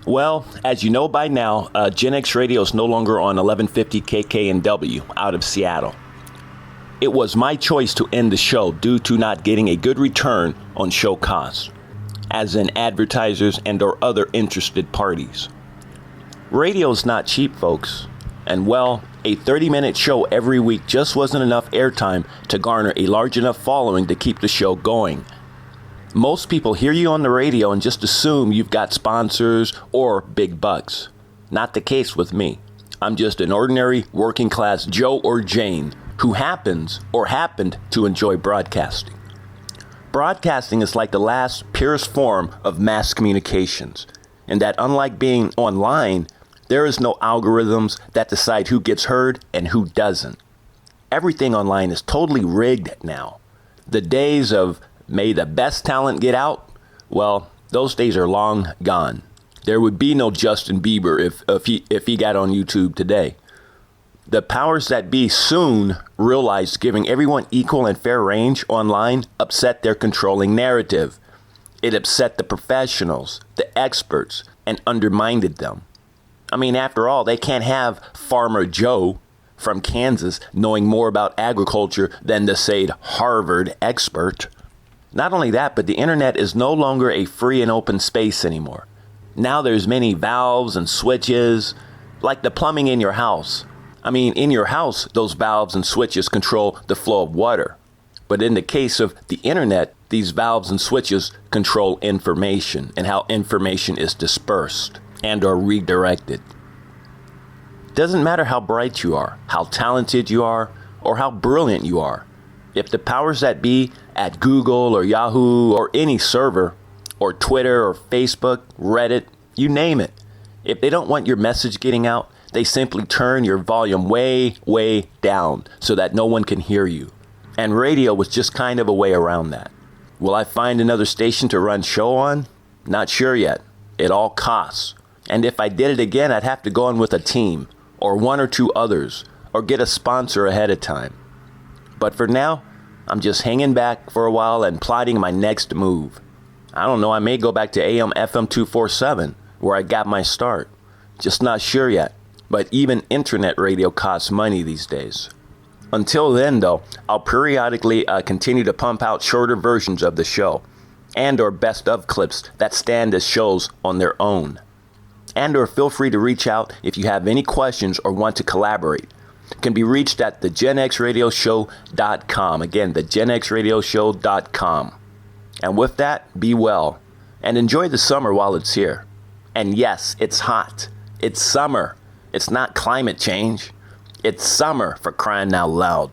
Well, as you know by now, Gen X Radio is no longer on 1150 KKNW out of Seattle. It was my choice to end the show due to not getting a good return on show costs, as in advertisers and or other interested parties. Radio's not cheap, folks, and well, a 30-minute show every week just wasn't enough airtime to garner a large enough following to keep the show going. Most people hear you on the radio and just assume you've got sponsors or big bucks. Not the case with me. I'm just an ordinary working class Joe or Jane who happens or happened to enjoy broadcasting. Broadcasting is like the last purest form of mass communications, in that unlike being online, there is no algorithms that decide who gets heard and who doesn't. Everything online is totally rigged now. The days of may the best talent get out, well, those days are long gone. There would be no Justin Bieber if he got on YouTube today. The powers that be soon realized giving everyone equal and fair range online upset their controlling narrative. It upset the professionals, the experts, and undermined them. I mean, after all, they can't have Farmer Joe from Kansas knowing more about agriculture than the said Harvard expert. Not only that, but the internet is no longer a free and open space anymore. Now there's many valves and switches, like the plumbing in your house. I mean, in your house, those valves and switches control the flow of water. But in the case of the internet, these valves and switches control information and how information is dispersed and or redirected. Doesn't matter how bright you are, how talented you are, or how brilliant you are. If the powers that be at Google or Yahoo or any server or Twitter or Facebook, Reddit, you name it, if they don't want your message getting out, they simply turn your volume way, way down so that no one can hear you. And radio was just kind of a way around that. Will I find another station to run show on? Not sure yet. It all costs. And if I did it again, I'd have to go in with a team or one or two others or get a sponsor ahead of time. But for now, I'm just hanging back for a while and plotting my next move. I don't know, I may go back to AM FM 247 where I got my start. Just not sure yet. But even internet radio costs money these days. Until then, though, I'll periodically continue to pump out shorter versions of the show and or best of clips that stand as shows on their own. And or feel free to reach out if you have any questions or want to collaborate. Can be reached at thegenxradioshow.com. Again, thegenxradioshow.com. And with that, be well and enjoy the summer while it's here. And yes, it's hot. It's summer. It's not climate change. It's summer, for crying out loud.